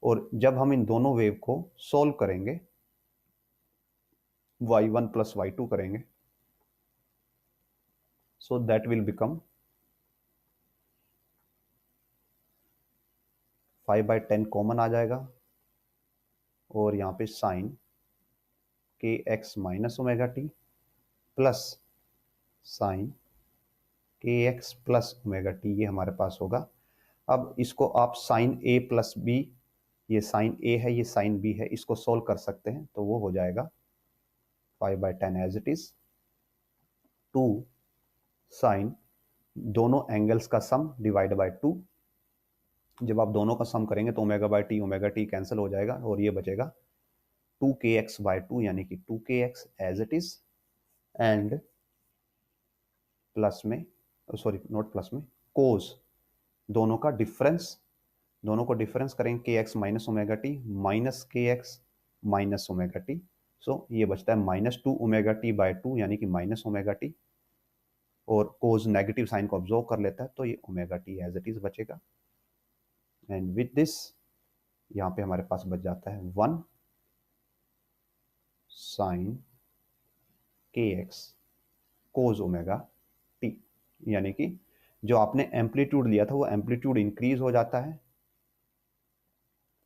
और जब हम इन दोनों वेव को सोल्व करेंगे y1 प्लस y2 करेंगे, so that will become 5/10 common आ जाएगा और यहाँ पे sine k x minus omega t plus sine k x plus omega t, ये हमारे पास होगा। अब इसको आप साइन ए प्लस बी, ये साइन ए है ये साइन बी है, इसको सोल्व कर सकते हैं, तो वो हो जाएगा 5/10 as it is two sine दोनों एंगल्स का सम डिवाइड बाय 2। जब आप दोनों का सम करेंगे तो ओमेगा टी कैंसिल हो जाएगा और ये बचेगा 2kx/2 यानी कि 2kx as it is, and plus में, सॉरी नॉट प्लस में, कोस दोनों का डिफरेंस, दोनों को डिफरेंस करेंगे के x minus omega T minus के एक्स माइनस ओमेगा टी, सो ये बचता है -2 ओमेगा टी/2 यानी कि माइनस ओमेगा टी, और कोज नेगेटिव साइन को ऑब्जर्व कर लेता है तो ये omega T as it is बचेगा। एंड विद दिस यहाँ पे हमारे पास बच जाता है 1 साइन के एक्स कोज ओमेगा टी, यानी कि जो आपने एम्पलीट्यूड लिया था वो एम्पलीट्यूड इंक्रीज हो जाता है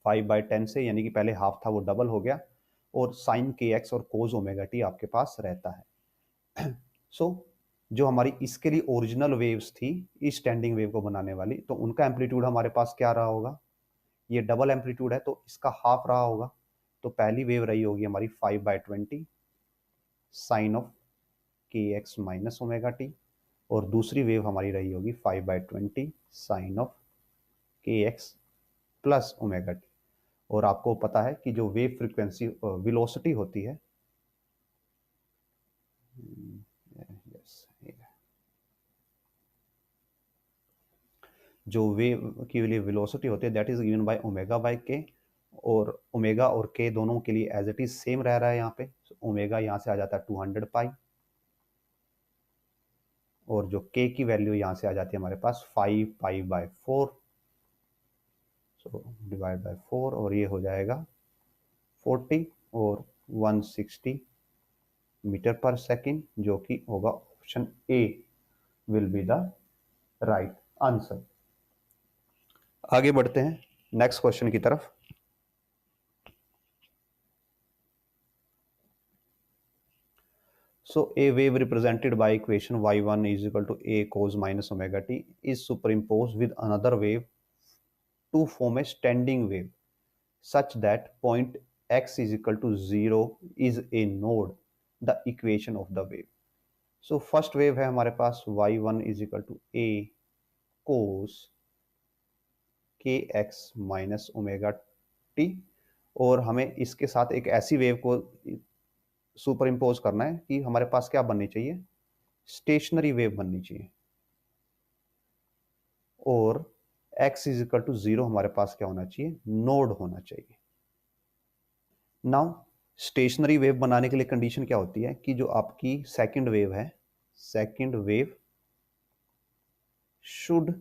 5/10 से, यानी कि पहले हाफ था वो डबल हो गया, और साइन के एक्स और कोज ओमेगा टी आपके पास रहता है। सो जो हमारी इसके लिए ओरिजिनल वेव्स थी इस स्टैंडिंग वेव को बनाने वाली, तो उनका एम्पलीट्यूड हमारे पास क्या रहा होगा, ये डबल एम्पलीट्यूड है तो इसका हाफ रहा होगा। तो पहली वेव रही होगी हमारी 5/20 साइन ऑफ के एक्स माइनस ओमेगा टी, और दूसरी वेव हमारी रही होगी 5/20 साइन ऑफ के एक्स प्लस ओमेगा टी। और आपको पता है कि जो वेव फ्रीक्वेंसी वेलोसिटी होती है, जो वेव की लिए वेलोसिटी होती है दैट इज गिवन बाय ओमेगा/के, और ओमेगा और के दोनों के लिए एज इट इज सेम रह रहा है यहाँ पे। ओमेगा यहाँ से आ जाता है 200 पाई, और जो के की वैल्यू यहाँ से आ जाती है हमारे पास 5 पाई/4, सो डिवाइड बाय 4, और ये हो जाएगा 40 और 160 मीटर पर सेकेंड, जो कि होगा option A will be the right answer. आगे बढ़ते हैं नेक्स्ट क्वेश्चन की तरफ। So a wave represented by equation y1 is equal to a cos minus omega t is superimposed with another wave to form a standing wave such that point x is equal to 0 is a node, the equation of the wave. So first wave है हमारे पास y1 is equal to a cos kx minus omega t, और हमें इसके साथ एक ऐसी wave को super impose करना है कि हमारे पास क्या बननी चाहिए, स्टेशनरी वेव बननी चाहिए, और x इज इक्वल टू 0 हमारे पास क्या होना चाहिए, नोड होना चाहिए। नाउ स्टेशनरी वेव बनाने के लिए कंडीशन क्या होती है कि जो आपकी सेकंड वेव है, second wave should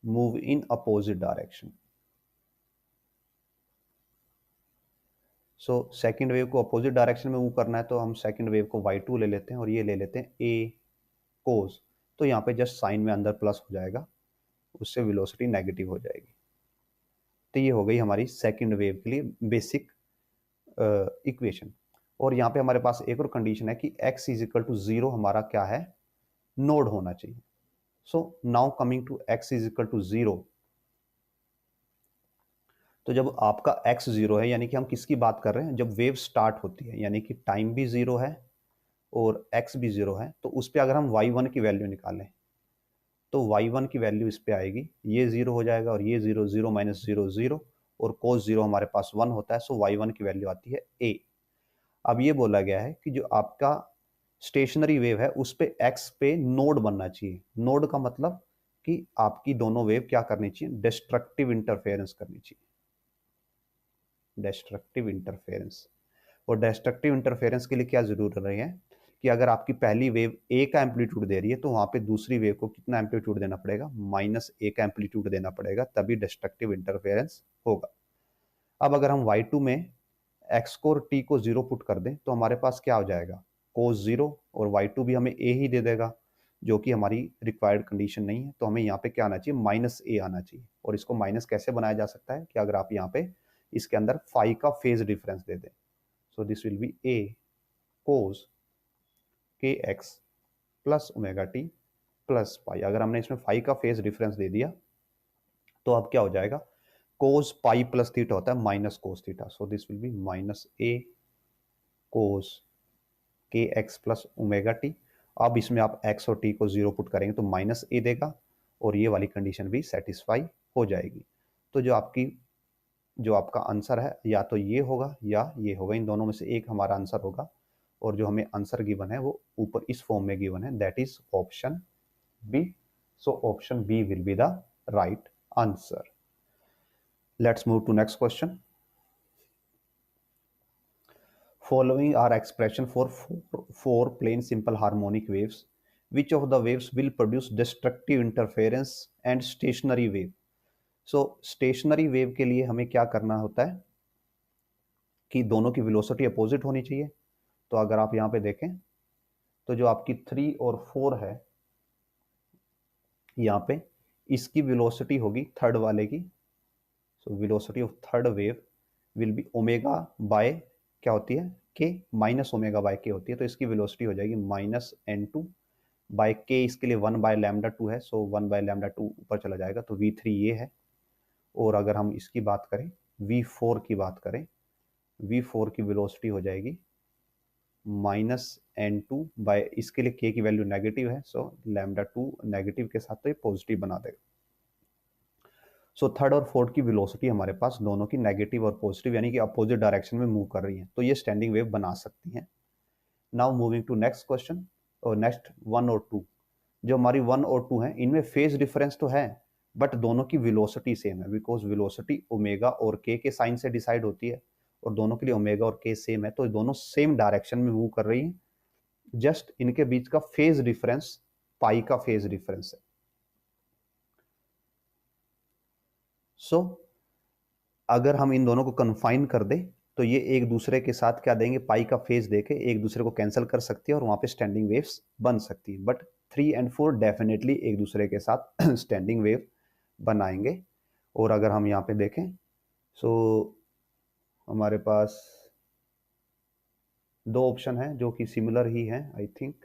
move in opposite direction. So second wave को अपोजिट डायरेक्शन में मूव करना है, तो हम सेकंड वेव को y2 ले लेते हैं और ये ले लेते हैं a कोस, तो यहाँ पे जस्ट साइन में अंदर प्लस हो जाएगा, उससे वेलोसिटी नेगेटिव हो जाएगी। तो ये हो गई हमारी सेकंड वेव के लिए बेसिक इक्वेशन। और यहाँ पे हमारे पास एक और कंडीशन है कि x इज इक्वल टू 0 हमारा क्या है, नोड होना चाहिए। So now coming to x is equal to 0, तो जब आपका x 0 है, यानी कि हम किसकी बात कर रहे हैं, जब वेव स्टार्ट होती है, यानी कि टाइम भी 0 है और x भी 0 है, तो उस पर अगर हम y1 की वैल्यू निकालें तो y1 की वैल्यू इस पे आएगी, ये 0 हो जाएगा और ये 0, 0 माइनस 0 0, और cos 0 हमारे पास 1 होता है, सो y1 की वैल्यू आती है a। अब ये बोला गया है कि जो आपका स्टेशनरी वेव है उस पे x पे नोड बनना चाहिए। नोड का मतलब कि आपकी दोनों वेव क्या करनी चाहिए, डिस्ट्रक्टिव इंटरफेरेंस करनी चाहिए, डिस्ट्रक्टिव इंटरफेरेंस। और डिस्ट्रक्टिव इंटरफेरेंस के लिए क्या जरूर रही है कि अगर आपकी पहली वेव ए का एम्पलीट्यूड दे रही है तो वहां पे दूसरी वेव को कितना एम्पलीट्यूड देना पड़ेगा, -a का एम्पलीट्यूड देना पड़ेगा, तभी डिस्ट्रक्टिव इंटरफेरेंस होगा। अब अगर हम y2 में एक्स को और टी को 0 पुट कर दें तो हमारे पास क्या हो जाएगा, कोस 0, और y2 भी हमें a ही दे देगा, जो कि हमारी रिक्वायर्ड कंडीशन नहीं है। तो हमें यहाँ पे क्या आना चाहिए, -a आना चाहिए। और इसको माइनस कैसे बनाया जा सकता है कि अगर आप यहाँ पे इसके अंदर फाई का फेज डिफरेंस दे दें, so this will B a cos kx plus omega t plus pi. अगर हमने इसमें फाई का फेज डिफरेंस दे दिया तो अब क्या हो जाएगा, कोस पाई प्लस थीटा होता है minus cos theta, so this will B -a कोस के एक्स प्लस ओमेगा टी। अब इसमें आप x और t को 0 पुट करेंगे तो -a देगा, और ये वाली कंडीशन भी सेटिस्फाई हो जाएगी। तो जो आपका आंसर है या तो ये होगा या ये होगा, इन दोनों में से एक हमारा आंसर होगा। और जो हमें आंसर गिवन है वो ऊपर इस फॉर्म में गिवन है, that is option B. So option B will be the right answer. Let's move to next question. Following are expression for four plane simple harmonic waves. Which of the waves will produce destructive interference and stationary wave? So stationary wave के लिए हमें क्या करना होता है कि दोनों की वेलोसिटी अपोजिट होनी चाहिए। तो अगर आप यहाँ पे देखें तो जो आपकी 3 और 4 है, यहाँ पे इसकी वेलोसिटी होगी थर्ड वाले की, so velocity of third wave will be omega by क्या होती है, के माइनस ओमेगा बाय के होती है। तो इसकी वेलोसिटी हो जाएगी -n2 बाय के, इसके लिए 1/λ2 है, सो 1/λ2 ऊपर चला जाएगा, तो v3 ये है। और अगर हम इसकी बात करें, v4 की बात करें, v4 की वेलोसिटी हो जाएगी -n2 बाय, इसके लिए k की वैल्यू नेगेटिव है, सो λ2 नेगेटिव के साथ तो ये पॉजिटिव बना देगा। सो थर्ड और फोर्थ की वेलोसिटी हमारे पास दोनों की नेगेटिव और पॉजिटिव यानी कि अपोजिट डायरेक्शन में मूव कर रही है, तो ये स्टैंडिंग वेव बना सकती हैं। Now moving to next question, और नेक्स्ट 1 और 2। जो हमारी 1 और 2 है इनमें फेज डिफरेंस तो है, बट दोनों की वेलोसिटी सेम है, बिकॉज वेलोसिटी ओमेगा और के साइन से डिसाइड होती है, और दोनों के लिए ओमेगा और के सेम है, तो दोनों सेम डायरेक्शन में मूव कर रही हैं। जस्ट इनके बीच का फेज डिफरेंस पाई का फेज डिफरेंस है। सो अगर हम इन दोनों को कन्फाइन कर दें तो ये एक दूसरे के साथ क्या देंगे, पाई का फेज देके एक दूसरे को कैंसिल कर सकती है और वहां पे स्टैंडिंग वेव्स बन सकती है। बट 3 एंड 4 डेफिनेटली एक दूसरे के साथ स्टैंडिंग वेव बनाएंगे। और अगर हम यहाँ पे देखें, सो हमारे पास दो ऑप्शन है जो कि सिमिलर ही हैं, I think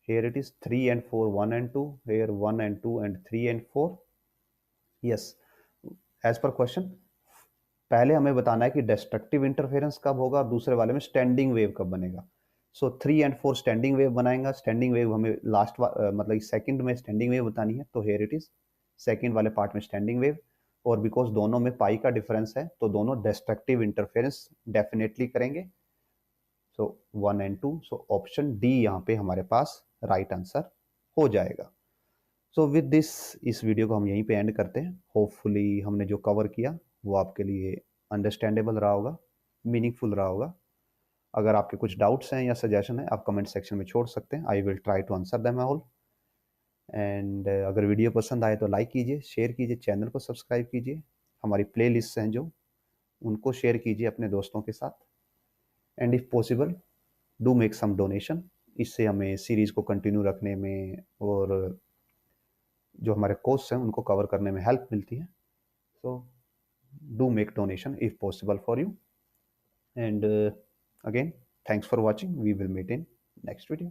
here it is 3 and 4 1 and 2, here 1 and 2 and 3 and 4। yes, as per question पहले हमें बताना है कि डिस्ट्रक्टिव इंटरफेरेंस कब होगा और दूसरे वाले में स्टैंडिंग वेव कब बनेगा। सो 3 एंड 4 स्टैंडिंग वेव बनाएंगा। स्टैंडिंग वेव हमें लास्ट मतलब सेकंड में स्टैंडिंग वेव बतानी है, तो हेयर इट इज सेकंड वाले पार्ट में स्टैंडिंग वेव। और बिकॉज दोनों में पाई का डिफरेंस है तो दोनों डिस्ट्रक्टिव इंटरफेरेंस डेफिनेटली करेंगे। सो 1 एंड 2, सो ऑप्शन डी यहाँ पे हमारे पास राइट आंसर हो जाएगा। सो विद दिस इस वीडियो को हम यहीं पे एंड करते हैं। होपफुली हमने जो कवर किया वो आपके लिए अंडरस्टैंडेबल रहा होगा, मीनिंगफुल रहा होगा। अगर आपके कुछ डाउट्स हैं या सजेशन है आप कमेंट सेक्शन में छोड़ सकते हैं, I will try to answer them all. And अगर वीडियो पसंद आए तो लाइक कीजिए, शेयर कीजिए, चैनल को सब्सक्राइब कीजिए, हमारी प्ले लिस्ट हैं जो उनको शेयर कीजिए अपने दोस्तों के साथ। And if possible do make some donation, इससे हमें सीरीज़ को कंटिन्यू रखने में और जो हमारे कोर्स हैं उनको कवर करने में हेल्प मिलती है। सो do make donation if possible for you, and again thanks for watching. We will meet in next video.